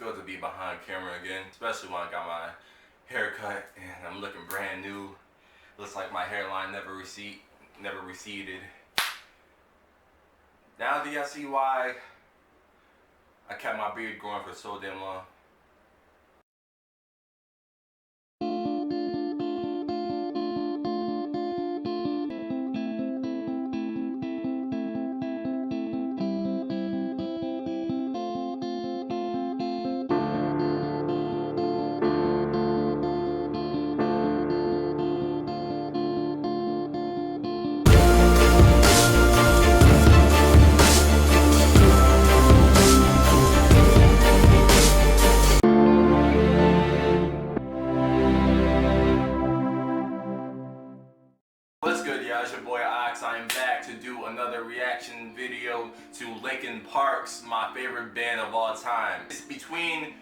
good to be behind camera again, especially when I got my hair cut and I'm looking brand new. Looks like my hairline never receded. Now do y'all see why I kept my beard growing for so damn long? What's good, y'all? It's your boy Ox. I am back to do another reaction video to Linkin Park's my favorite band of all time. It's between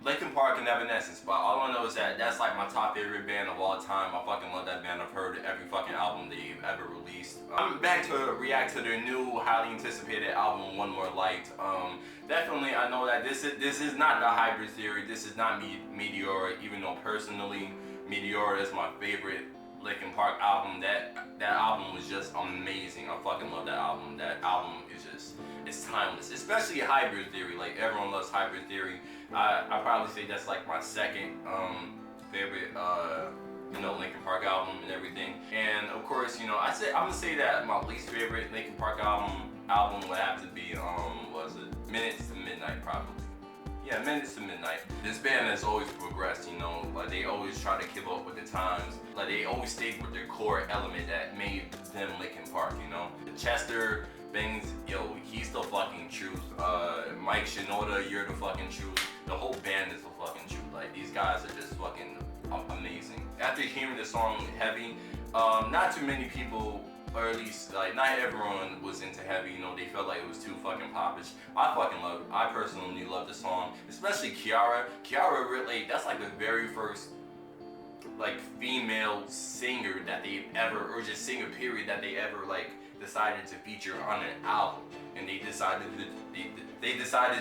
Linkin Park and Evanescence, but all I know is that that's like my top favorite band of all time. I fucking love that band. I've heard every fucking album they've ever released. I'm back to react to their new, highly anticipated album, One More Light. Definitely, I know that this is not the Hybrid Theory. This is not Meteora, even though personally, Meteora is my favorite Linkin Park album. That album was just amazing. I fucking love that album. That album is just, it's timeless. Especially Hybrid Theory. Like, everyone loves Hybrid Theory. I probably say that's like my second favorite Linkin Park album and everything. And of course, I'm gonna say that my least favorite Linkin Park album would have to be was it Minutes to Midnight, probably. Yeah, Minutes to Midnight. This band has always progressed, like they always try to keep up with the times. Like they always stayed with their core element that made them Linkin Park, Chester Bings, yo, he's the fucking truth. Mike Shinoda, you're the fucking truth. The whole band is the fucking truth. Like, these guys are just fucking amazing. After hearing the song Heavy, not too many people, or at least like not everyone was into Heavy, they felt like it was too fucking popish. I personally love the song, especially Kiara. Kiara really, that's like the very first like female singer that they ever, or just singer period, that they ever like decided to feature on an album, and they decided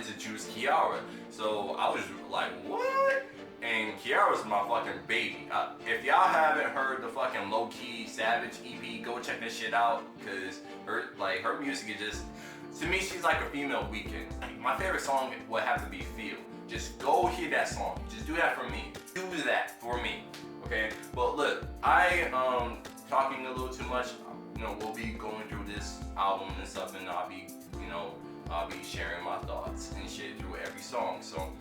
to choose Kiara. So I was like, what? And Kiara's my fucking baby. If y'all haven't heard the fucking Low Key Savage EP, go check this shit out, cause her music is just, to me, she's like a female Weeknd. My favorite song would have to be Feel. Just go hear that song. Just do that for me. Do that for me. Okay? But look, I talking a little too much. We'll be going through this album and stuff, and I'll be sharing my thoughts and shit through every song. So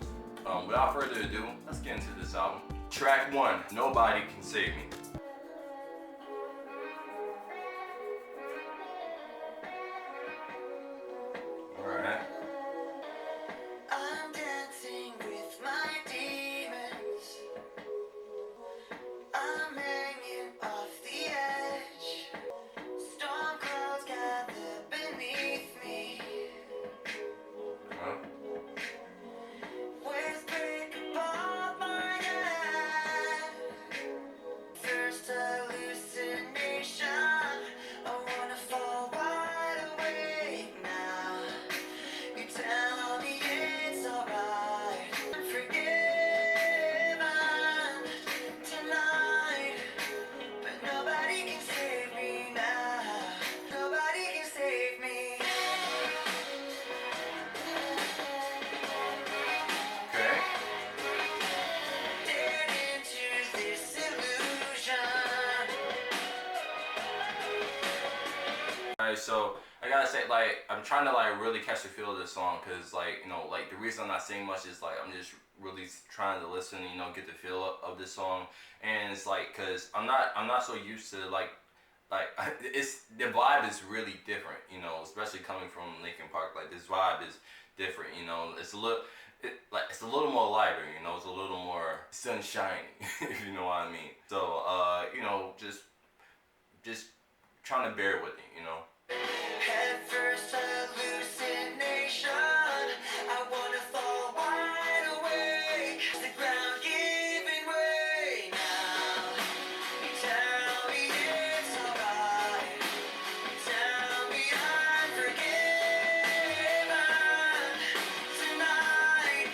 without further ado, let's get into this album. Track 1, Nobody Can Save Me. Alright. I'm dancing with my demons. I'm hanging off the edge. Storm clouds gather beneath me. Waves break apart my head. First hallucination. I wanna fall wide awake now. You tell me it's alright. I'm forgiven tonight, but nobody can save me now. Nobody can save me. Okay. Dead into this illusion. Alright, so I gotta say, I'm trying to really catch the feel of this song, cause the reason I'm not saying much is I'm just really trying to listen, get the feel of this song, and it's cause I'm not so used to it's, the vibe is really different, especially coming from Linkin Park. Like, this vibe is different, it's a little. It's a little more lighter, it's a little more sunshiny, if you know what I mean. So, just trying to bear with it, Head first hallucination. I wanna fall wide awake. The ground giving way now. You tell me it's alright. You tell me I'm forgiven tonight.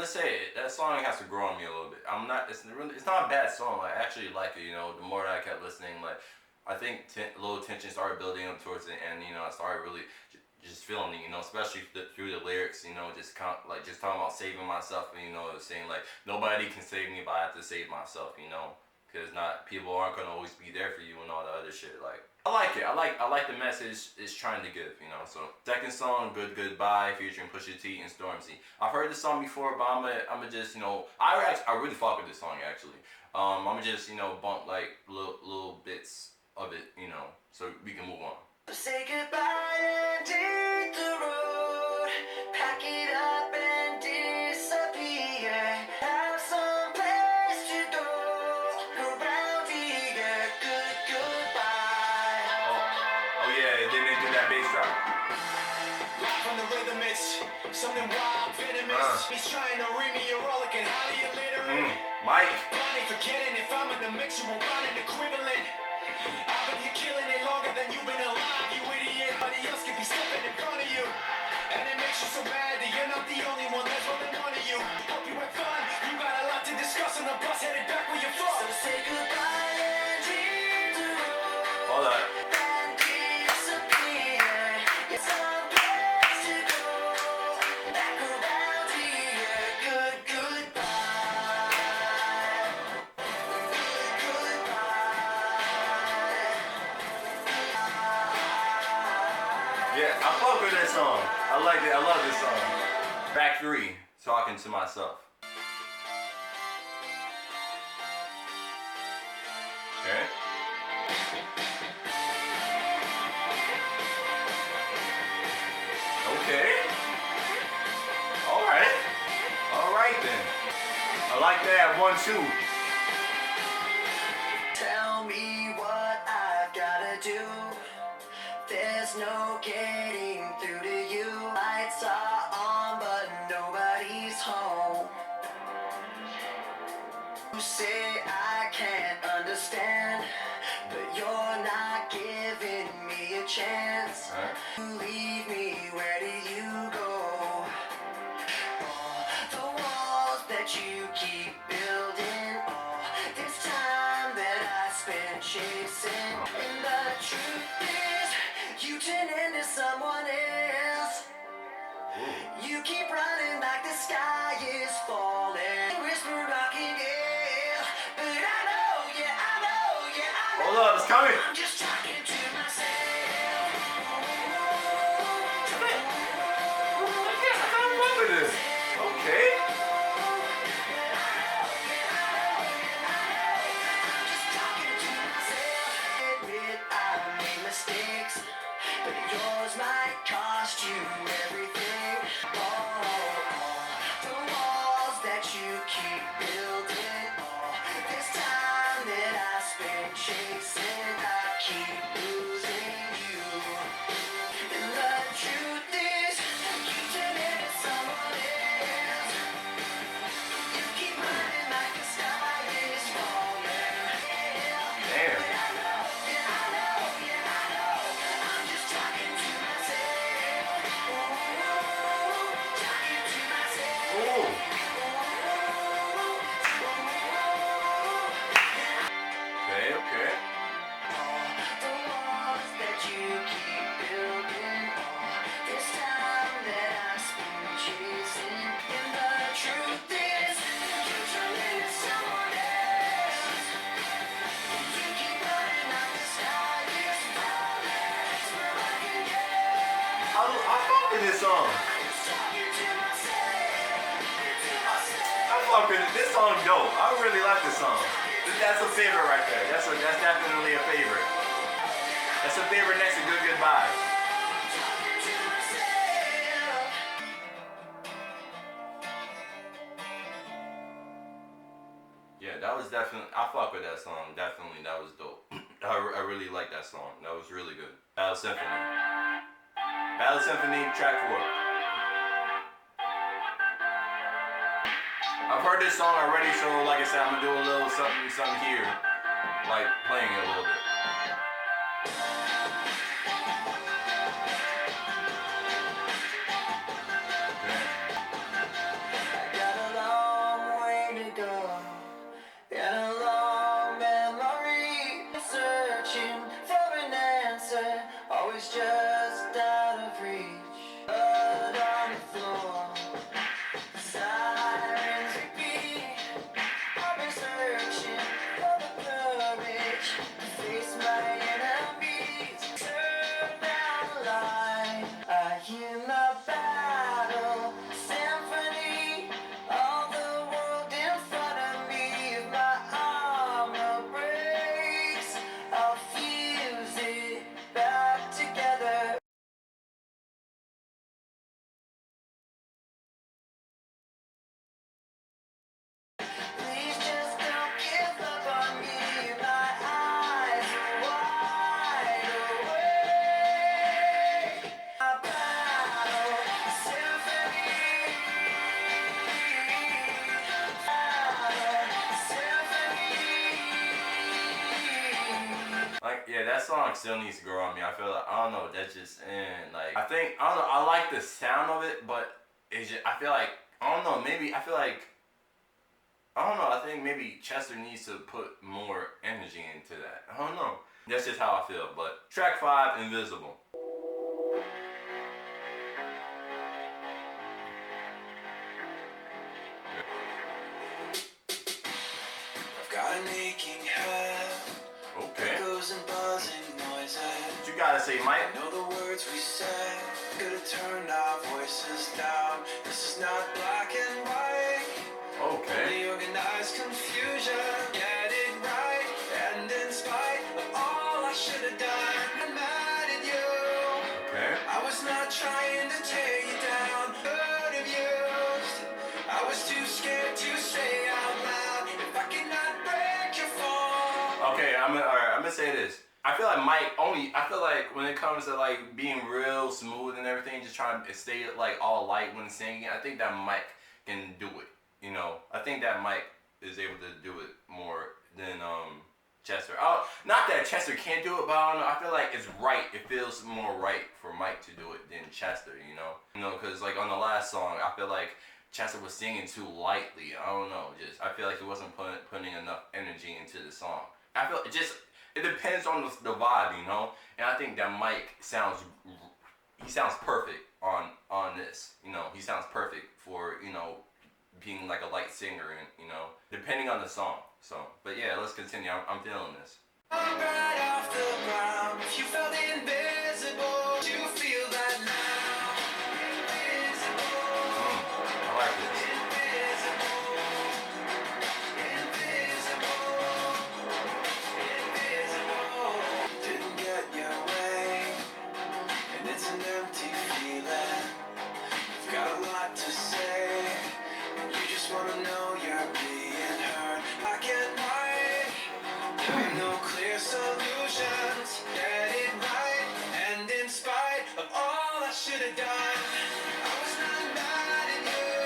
gonna say that song has to grow on me a little bit. It's not a bad song. Like, I actually like it. You know, the more that I kept listening, like, I think a little tension started building up towards the end. You know, I started really just feeling it. You know, especially through the lyrics. You know, just just talking about saving myself. And, you know, saying like nobody can save me, but I have to save myself. You know, because people aren't gonna always be there for you and all the other shit. Like, I like it. I like the message it's trying to give, you know. So second song, Good Goodbye, featuring Pusha T and Stormzy. I've heard this song before, but I'ma just, you know, I really fuck with this song actually. I'ma just, you know, bump like little bits of it, you know, so we can move on. Say goodbye and hit the road. Pack it up and disappear. Have some place to go. Around here, good goodbye. Oh yeah, then they do that bass drop. Live from the rhythm, it's something wild, venomous. He's trying to ring me, you're all looking highly illiterate. Mike. Funny forgetting if I'm in the mix, you will run an equivalent. I've been here killing it longer than you've been alive, you idiot. Nobody else could be stepping in front of you. And it makes you so mad that you're not the only one, there's only one of you. Hope you had fun, you got a lot to discuss on the bus headed back where you're from. So say goodbye and hit the road. Hold up. And disappear. Get some place to go. Back around here, good goodbye. Good goodbye. Yeah, I fuck with that song. I like it. I love this song. Back 3, Talking to Myself. Okay. Okay. Alright. Alright then. I like that 1, 2. Tell me what I've gotta do. There's no getting through to you. Lights are on, but nobody's home. You say I can't understand, but you're not giving me a chance. You leave me, where do you go? The walls that you keep building, this time that I spent chasing. And the truth is, you turn into someone else. You keep running like the sky is falling. Whisper rocking gale, but I know, yeah, I know, yeah, I know. Hold up, it's coming. I'm just talking to myself. I kind of remember this. Okay. Admit I made mistakes, but yours might cost you everything. The walls that you keep building. This time that I spent chasing, I keep losing you. And the truth is, you turn into someone else. You keep running like the sky is falling. Damn. I'm just talking to myself. Talking to myself. Ooh. Okay, okay. The walls that you keep building. This time that I spent chasing. And the truth is, you turn into someone else. You keep running like the sky is falling. Where I can get. I fuck with this song. I'm just talking to myself. I fuck with it. This song dope. I really like this song. That's a favorite right there. That's definitely a favorite. That's a favorite next to Good Goodbye. Talking to myself. Yeah, that was definitely. I fuck with that song. Definitely, that was dope. I really like that song. That was really good. Battle Symphony. Battle Symphony, track 4. I've heard this song already, so like I said, I'm gonna do a little something here, like playing it a little bit. I got a always just out of reach. Blood on the floor, sirens repeat. I've been searching for the courage to face my enemies. Turn down the light, I hear my battle symphony. All the world in front of me, if my armor breaks, I'll fuse it back together. Please just don't give up on me. My eyes are wide awake. My battle symphony. Like, yeah, that song still needs to grow on me. I feel like, I don't know, that's just, like, I think, I don't know, I like the sound of it, but it's just, I feel like, I don't know, maybe, I feel like, I don't know, I think maybe Chester needs to put more energy into that. I don't know. That's just how I feel, but track 5, Invisible. I've got an aching head. Okay. Echoes and buzzing noises. What you gotta say, Mike? I know the words we said. Could've turned our voices down. This is not black and white. Okay. The organized confusion. Get it right. And in spite of all I should have done, I'm mad at you. Okay. I was not trying to tear you down. Could have used. I was too scared to say out loud. If I cannot break your fall. Okay, I'm gonna say this. I feel like Mike I feel like when it comes to like being real smooth and everything, just trying to stay like all light when singing, I think that Mike can do it. You know, I think that Mike is able to do it more than Chester. Oh, not that Chester can't do it, but I don't know. I feel like it's right. It feels more right for Mike to do it than Chester. You know, because like on the last song, I feel like Chester was singing too lightly. I don't know. Just I feel like he wasn't putting enough energy into the song. I feel it depends on the vibe, you know. And I think that Mike sounds perfect on this. You know, he sounds perfect for being like a light singer, and depending on the song. So, but yeah, let's continue. I'm feeling this. I'm right off the ground. If you felt invisible, you feel that now. Invisible. I like this. Didn't get your way, and it's an empty feeling. You've got a lot to say, and you just wanna know you're being heard. Black and white, there are no clear solutions. Get it right, and in spite of all I should have done, I was not mad at you.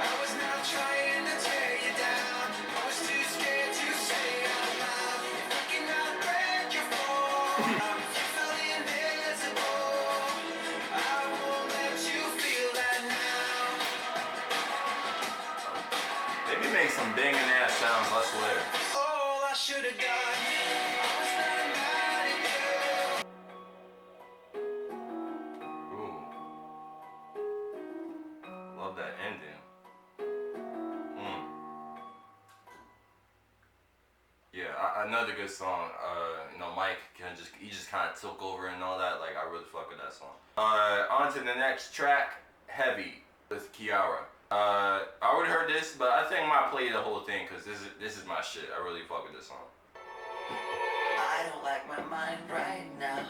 I was not trying to tear you down. I was too scared to say out loud. If I cannot break your fall, if you felt invisible, I won't let you feel that now. They be making some banging ass sounds, I swear. All I should have done, I was not mad at you. Ooh. Love that ending. Yeah, another good song. Mike he just kind of took over and all that. Like, I really fuck with that song. On to the next track, Heavy with Kiara. I already heard this, but I think I might play the whole thing because this is my shit. I really fuck with this song. I don't like my mind right now.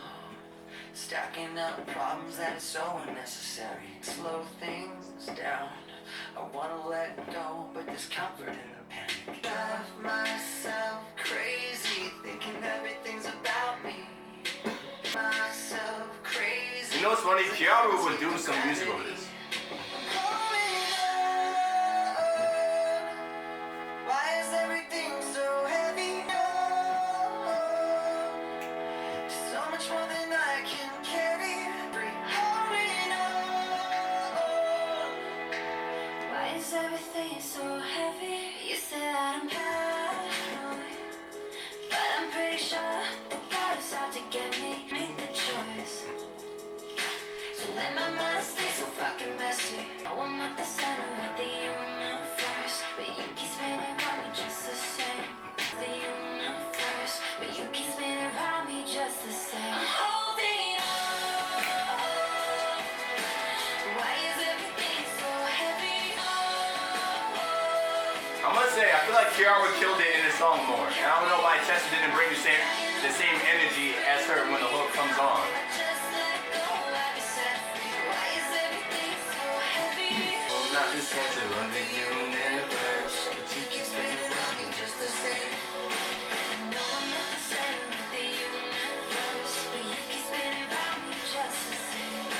Stacking up problems that are so unnecessary. Slow things down. I wanna let go, but there's comfort in the panic. Drive myself crazy, thinking everything's about me. Myself crazy. You know what's funny? Kiara would do some music over this. Why is everything so heavy? So much more than I can carry. Holding on. Why is everything so heavy? You say that I'm paranoid, but I'm pretty sure that God is out to get me. Make the choice. feel like Kiara killed it in the song more. And I don't know why Tessa didn't bring the same energy as her when the hook comes on. Oh, not this sense of under you never. But you keep spinning around me just the same.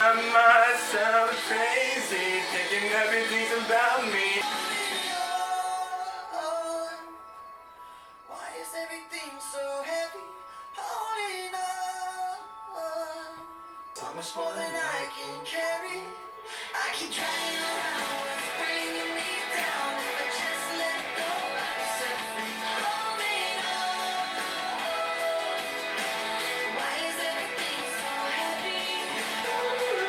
I'm myself crazy, thinking everything's about me. Why is everything so heavy? Holding on. So much more than I can carry. I keep trying around what's bringing me down. If I just let go, I'll be set free. Holding on. Why is everything so heavy?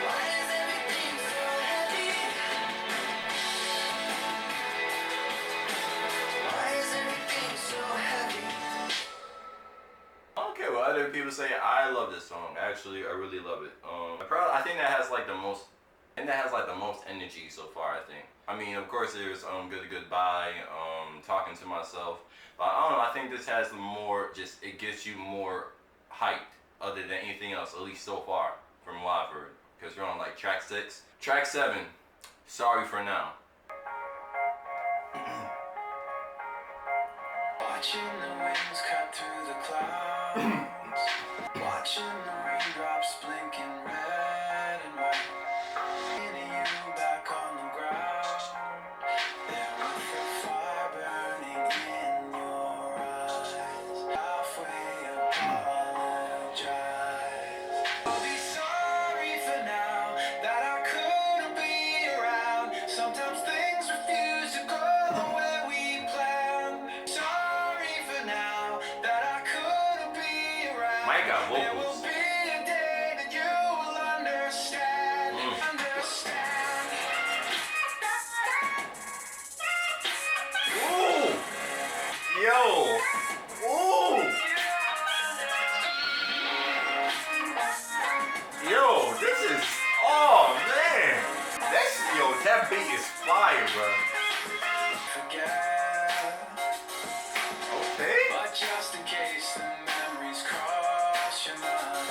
Why is everything so heavy? Why is everything so heavy? Okay, well, other people say I love this song. Actually, I really love it. I think that has like the most. And that has like the most energy so far, I think. I mean, of course, there's Good Goodbye, Talking to Myself. But I don't know, I think this has more, just, it gets you more hyped other than anything else, at least so far, from what I've heard. Because we're on like track 6. Track 7, Sorry for Now. Watching the winds cut through the clouds. Watching the raindrops blinking red and white. Seeing you back on the ground. There with the fire burning in your eyes. Halfway apologize. I'll be sorry for now that I couldn't be around. Sometimes things refuse to go the way we planned. Sorry for now that I couldn't be around. Mike got There will vocals. be a day that you will understand. Understand. Ooh! Yo! Ooh! Yo, this is, oh man! That beat is fire, bro. Forget. Okay. But just in case the memories cross your mind.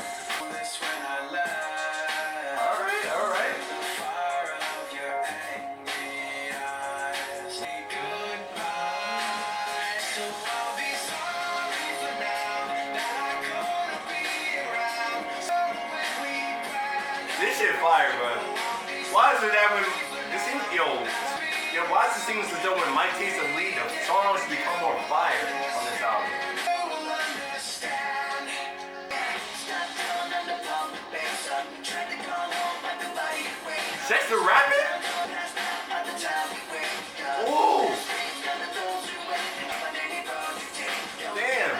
This when I left. Alright. The fire of your angry eyes. Say goodbye. So I'll be sorry for now that I couldn't be around. So when we planned. This shit fire, bro. Why is it that when this seems, why does it seem as though when Mike takes the lead, the songs become more fire on this album? You will understand. Stop telling them to pump the bass up. Tried to come home, but nobody could wait. Sex the Rabbit? By the time we wake up, Ooh! none of those who wait on any road you take. Damn!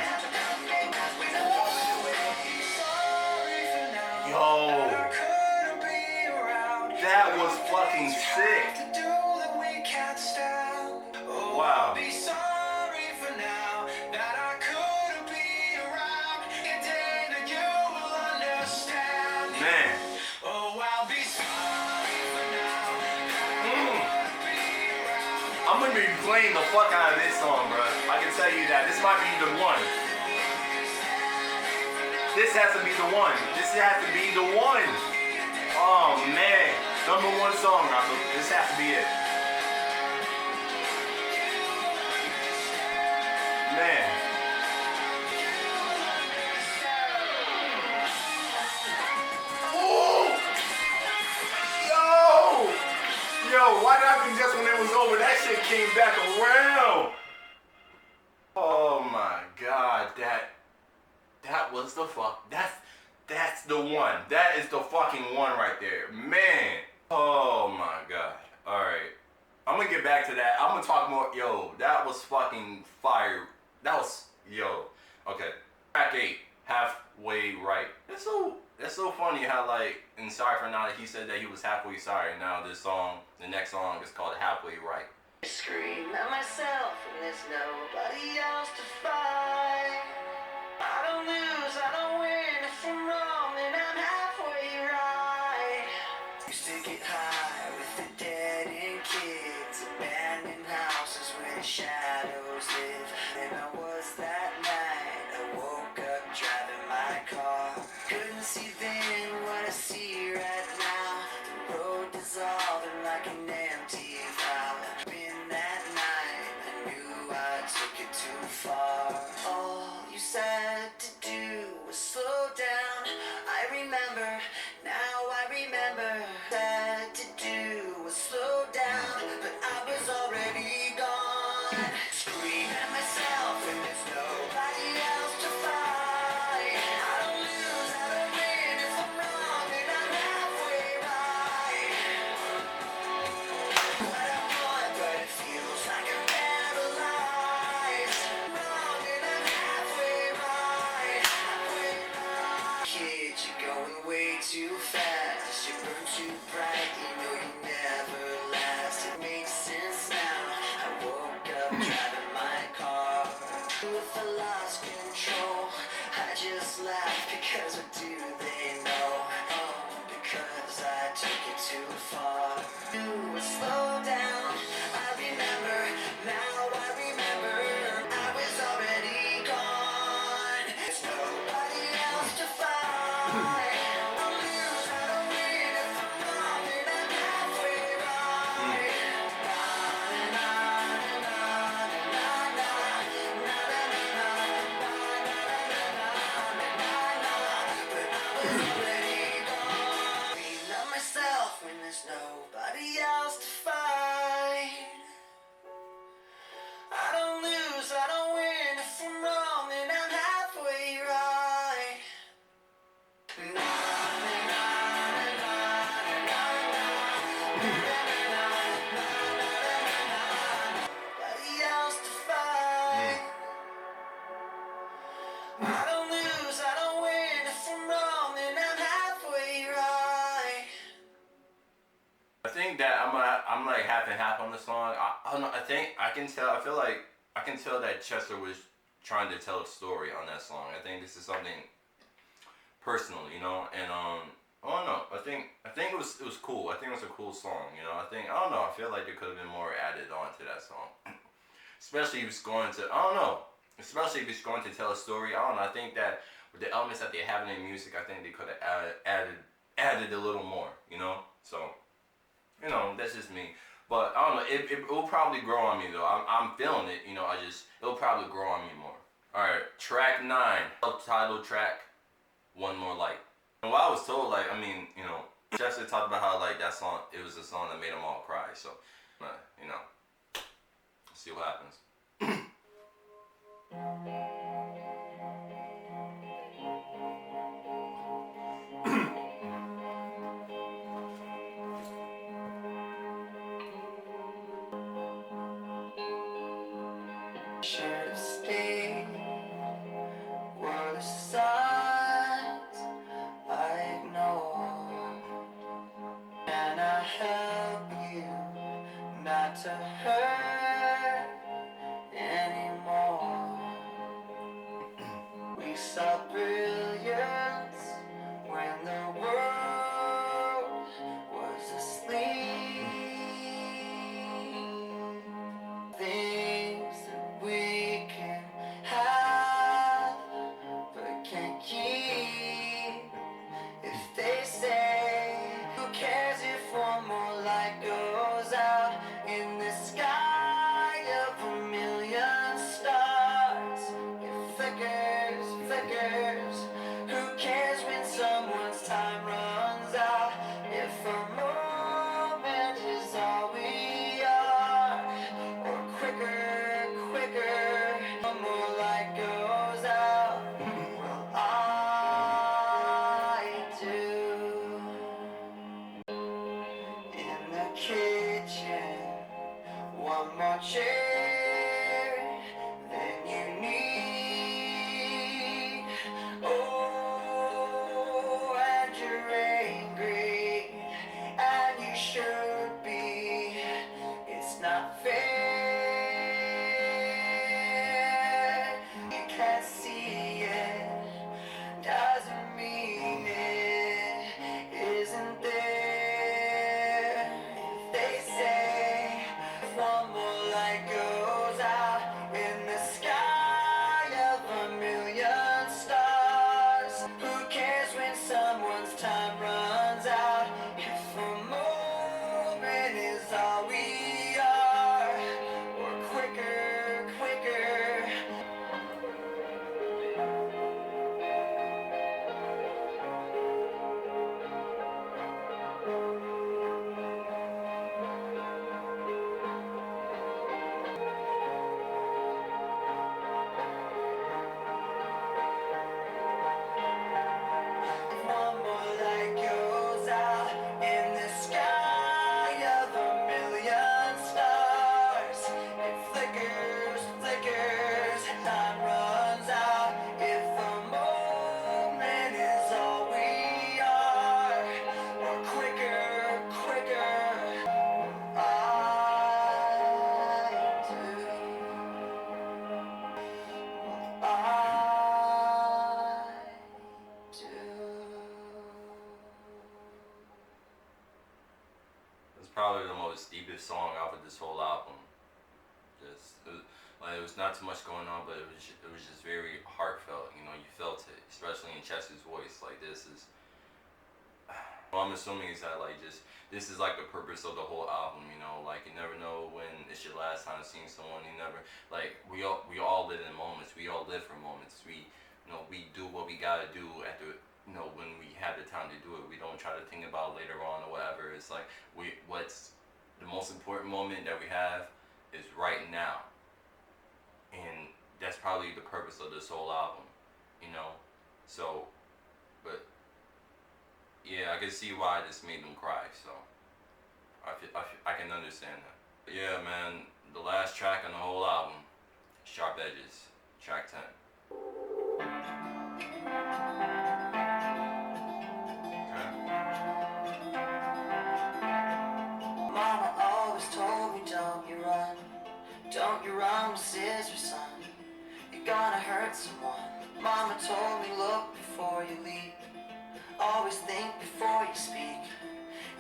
Sorry for now. Yo! I couldn't be around. That was fucking sick! To do that we can't stand. Oh, Wow. I'll be sorry for now that I couldn't be around. A day that you will understand. Man. Oh, I'll be sorry for now that I couldn't be around. I'm gonna be playing the fuck out of this song, bro. I can tell you that. This might be the one. This has to be the one. This has to be the one. Oh, man. Number 1 song, this has to be it. Man. Ooh! Yo, why did I think just when it was over, that shit came back around? Oh my god, that was the fuck, that's the one. That is the fucking one right there, man. Oh my god. Alright, I'm gonna get back to that. I'm gonna talk more. Yo, that was fucking fire. That was, yo. Okay, track 8, Halfway Right. That's so funny how, like, in Sorry for Now, he said that he was halfway sorry. Now this song, the next song is called Halfway Right. Scream at myself and there's nobody else to fight. I don't lose, I don't win. If I'm wrong, then I'm halfway right. Used to get high with the dead end kids, abandoned houses where the shadows going way too fast. You burn too bright, you know you never last. It makes sense now. I woke up driving my car. If I lost control, I just laugh because what do they know? Oh, because I took it too far. You would slow down. I remember, now I remember. I was already gone. There's nobody else to find. I'll lose, I don't win. If I'm wrong, then I'm halfway right. Na, na, na, na, na, na, na, na, na, na, but I was already gone. Being not myself when there's nobody else to find. I don't lose, I don't win. If I'm wrong, then I'm halfway right. Na, na, na, na, na, na, na, na, nobody else to find. I don't lose, I don't win. If I'm wrong, then I'm halfway right. I think that I'm like half and half on the song. I don't know. I think I can tell. I feel like I can tell that Chester was trying to tell a story on that song. I think this is something personal, you know. And I don't know. I think it was cool. I think it was a cool song, you know. I don't know. I feel like there could have been more added on to that song, especially if it's going to. I don't know. Especially if it's going to tell a story. I don't know. I think that with the elements that they have in their music, I think they could have added a little more, you know. So. You know, that's just me. But I don't know, it will probably grow on me though. I'm feeling it, you know, it'll probably grow on me more. Alright, track 9, subtitle track, One More Light. And what I was told, like, I mean, you know, Chester talked about how, like, that song, it was a song that made them all cry, so, you know, let's see what happens. Should have stayed. Were the signs I ignored? Can I help you not to hurt anymore? We saw brilliance when the world was asleep. Things that we can have but can't keep. If they say, who cares if one more light goes out in the sky of a million stars? It flickers, flickers. Who cares when someone's time runs out? If a moment is all we are, or quicker, quicker, one more light goes out. Well, I do. In the kitchen, one more chair than you need. Oh, and you're angry, and you should be. It's not fair. You can't see it, doesn't mean it isn't there. If they say one more light probably the most deepest song out of this whole album. It was not too much going on, but it was just very heartfelt. You know, you felt it, especially in Chester's voice. Like this is, well, I'm assuming is that like this is like the purpose of the whole album. You know, like you never know when it's your last time seeing someone. You never like we all live in moments. We all live for moments. We do what we gotta do at the when we have the time to do it. We don't try to think about later on or whatever. It's like what's the most important moment that we have is right now. And that's probably the purpose of this whole album, So, but yeah, I can see why this made them cry. So, I can understand that. But yeah, man, the last track on the whole album, Sharp Edges, track 10. Mama always told me, don't you run, scissors, son. You're gonna hurt someone. Mama told me, look before you leap. Always think before you speak.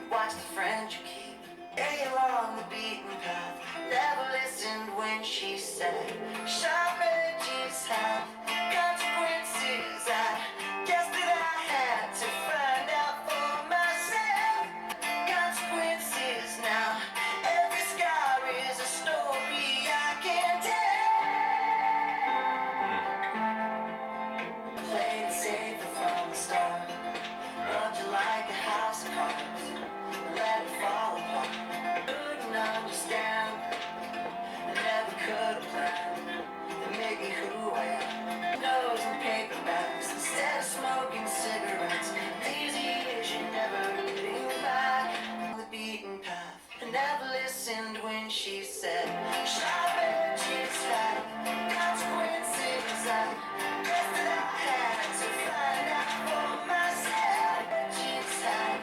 And watch the friend you keep. Stay along the beaten path. Never listened when she said, sharp edges have consequences. I guess that I had to find out for myself. Consequences now. Every scar is a story I can tell. Played it safe from the start. Loved you like a house of cards. Let it fall apart. Couldn't understand. Never could have planned. That made me who I am. Nose and paperbacks instead of smoking cigarettes. These years you never getting back. On the beaten path. I never listened when she said, sharp edges have consequences. I guess that I had to find out for myself. Edges have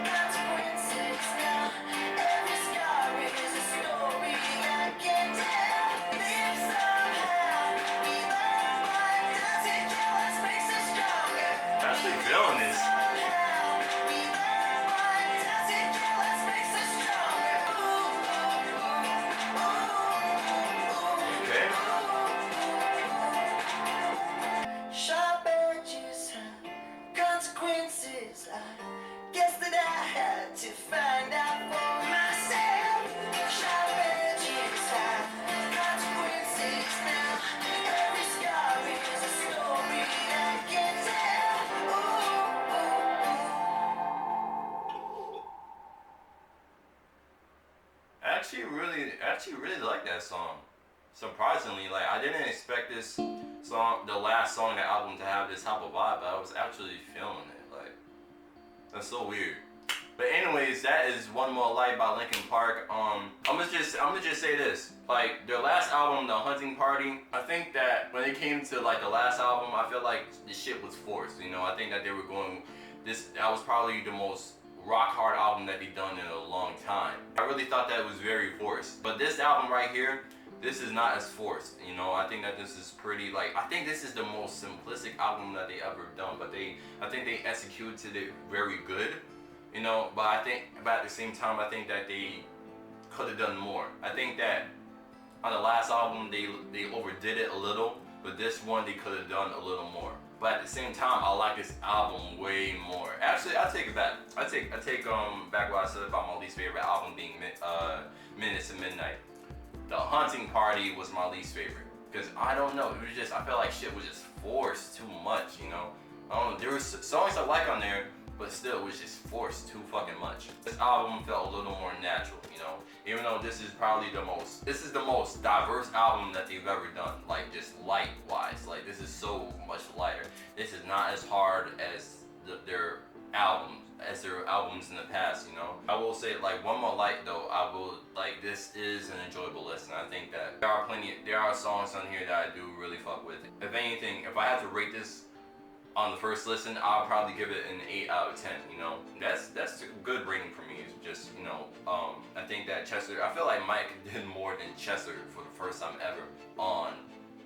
consequences now. Every scar is a story I can tell. Live somehow, we learn what does it kill us, makes us stronger. Actually feeling this. Somehow, we learn what does it kill us, makes us stronger. Okay. Sharp edges have consequences. I guess that I had to find out for myself. Sharp edges have consequences now. Every scar is a story I can tell. I actually really like that song. Surprisingly, like I didn't expect this song, the last song of the album, to have this type of vibe, but I was actually feeling it. Like that's so weird. But anyways, that is One More Light by Linkin Park. I'm gonna just say this. Like their last album, The Hunting Party, I think that when it came to like the last album, I feel like the shit was forced. I think that they were going. That was probably the most rock hard album that they've done in a long time. I really thought that was very forced. But this album right here, this is not as forced. I think that this is pretty, like, I think this is the most simplistic album that they ever done. But I think they executed it very good. But at the same time, I think that they could have done more. I think that on the last album they overdid it a little, but this one they could have done a little more. But at the same time, I like this album way more. Actually, I take it back. I take back what I said about my least favorite album being Minutes to Midnight. The Hunting Party was my least favorite because I don't know. It was just, I felt like shit was just forced too much. I don't know. There was songs I like on there, but still it was just forced too fucking much. This album felt a little more natural. Even though this is probably the most diverse album that they've ever done. Like just light wise, like this is so much lighter. This is not as hard as their albums in the past. I will say, like, One More Light though, this is an enjoyable listen. I think that there are songs on here that I do really fuck with. If anything, if I had to rate this on the first listen, I'll probably give it an 8 out of 10. That's a good rating for me. It's just, I think that Chester, I feel like Mike did more than Chester for the first time ever on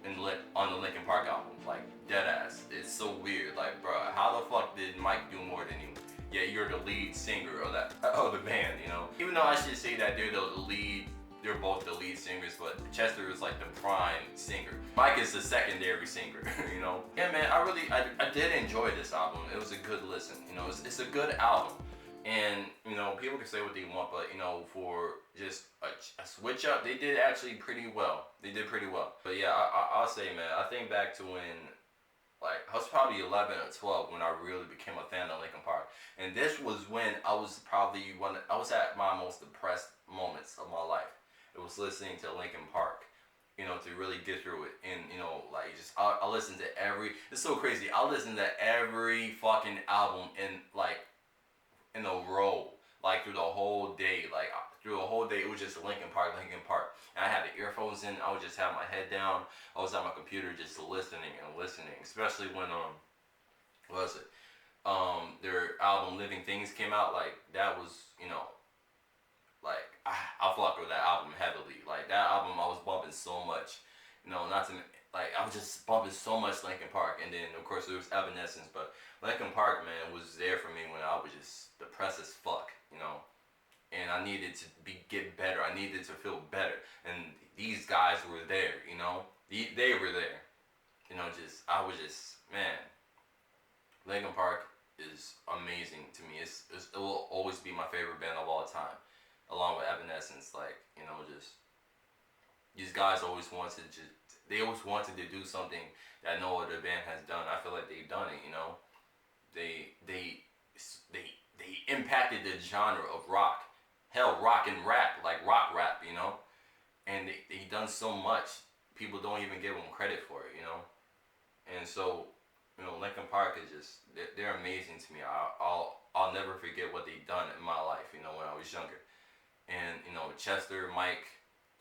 the Linkin Park album. Like, deadass. It's so weird. Like, bro, how the fuck did Mike do more than him? yet you're the lead singer of the band, you know. Even though I should say that they're both the lead singers, but Chester is like the prime singer. Mike is the secondary singer, you know. Yeah, man, I did enjoy this album. It was a good listen, you know. It's a good album, and you know, people can say what they want, but you know, for just a switch up, they did actually pretty well. They did pretty well. But yeah, I'll say, man, I think back to when, like, I was probably 11 or 12 when I really became a fan of Linkin Park. And this was when I was at my most depressed moments of my life. It was listening to Linkin Park, you know, to really get through it. And, you know, like, I listened to it's so crazy. I listened to every fucking album in a row, like, through the whole day. Like, through the whole day, it was just Linkin Park. And I had the earphones in. I would just have my head down. I was at my computer just listening, especially when, what was it? Their album Living Things came out. Like, that was, you know, like, I fuck with that album heavily. Like, that album, I was bumping so much, you know, I was just bumping so much Linkin Park. And then, of course, there was Evanescence, but Linkin Park, man, was there for me when I was just depressed as fuck, you know. And I needed to get better. I needed to feel better. And these guys were there, you know. They were there. You know, man, Linkin Park is amazing to me. It will always be my favorite band of all time, along with Evanescence. Like, you know, just these guys always wanted to do something that no other band has done. I feel like they've done it, you know. They impacted the genre of rock. Hell, rock and rap, like rock rap, you know. And they done so much, people don't even give them credit for it, you know. And so, you know, Linkin Park is just, they're amazing to me. I'll never forget what they've done in my life, you know, when I was younger. And, you know, Chester, Mike,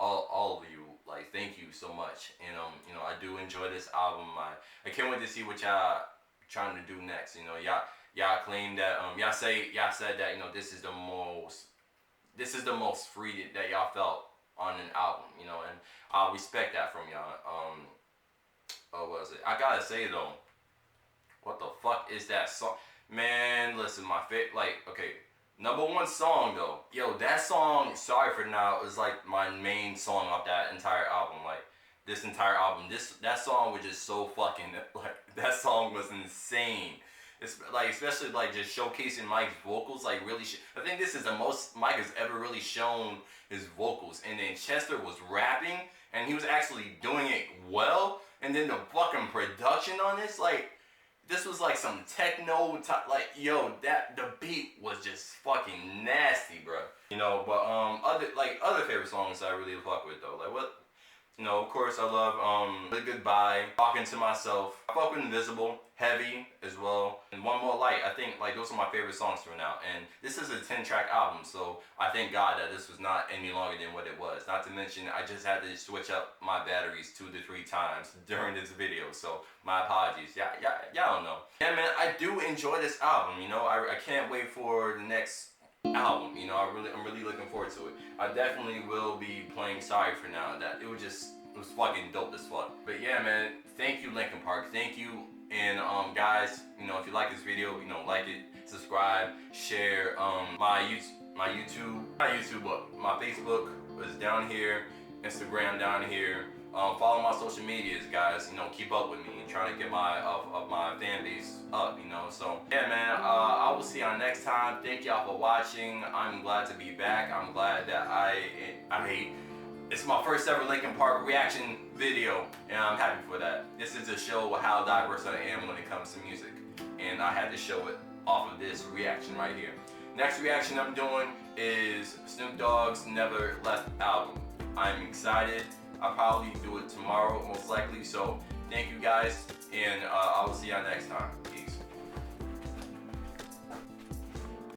all of you, like, thank you so much. And, you know, I do enjoy this album. I can't wait to see what y'all trying to do next. You know, y'all claim that, y'all said that, you know, this is the most free that y'all felt on an album, you know, and I respect that from y'all. What was it? I gotta say though, what the fuck is that song? Man, listen, my favorite, like, okay, number one song though, yo, that song, Sorry for Now, is like my main song off that entire album. Like, this entire album, that song was just so fucking, like, that song was insane. It's like, especially like just showcasing Mike's vocals, like really. I think this is the most Mike has ever really shown his vocals. And then Chester was rapping, and he was actually doing it well. And then the fucking production on this, like, this was like some techno, like, yo, the beat was just fucking nasty, bro. You know, but other favorite songs I really fuck with though, like what. You know, of course, I love Good Goodbye, Talking to Myself. I fuck with Invisible, Heavy as well, and One More Light. I think, like, those are my favorite songs for now. And this is a 10-track album, so I thank God that this was not any longer than what it was. Not to mention, I just had to switch up my batteries 2 to 3 times during this video, so my apologies. Y'all don't know. Yeah, man, I do enjoy this album. You know, I can't wait for the next album, you know. I'm really looking forward to it. I definitely will be playing Sorry for Now. It was fucking dope as fuck. But yeah, man, thank you, Linkin Park. Thank you. And guys, you know, if you like this video, you know, like it, subscribe, share. My Facebook is down here, Instagram down here. Follow my social medias, guys. You know, keep up with me and try to get my fan base up. You know, so yeah, man. I will see y'all next time. Thank y'all for watching. I'm glad to be back. I'm glad that it's my first ever Linkin Park reaction video, and I'm happy for that. This is to show how diverse I am when it comes to music, and I had to show it off of this reaction right here. Next reaction I'm doing is Snoop Dogg's Never Left album. I'm excited. I'll probably do it tomorrow, most likely. So thank you guys, and I will see y'all next time.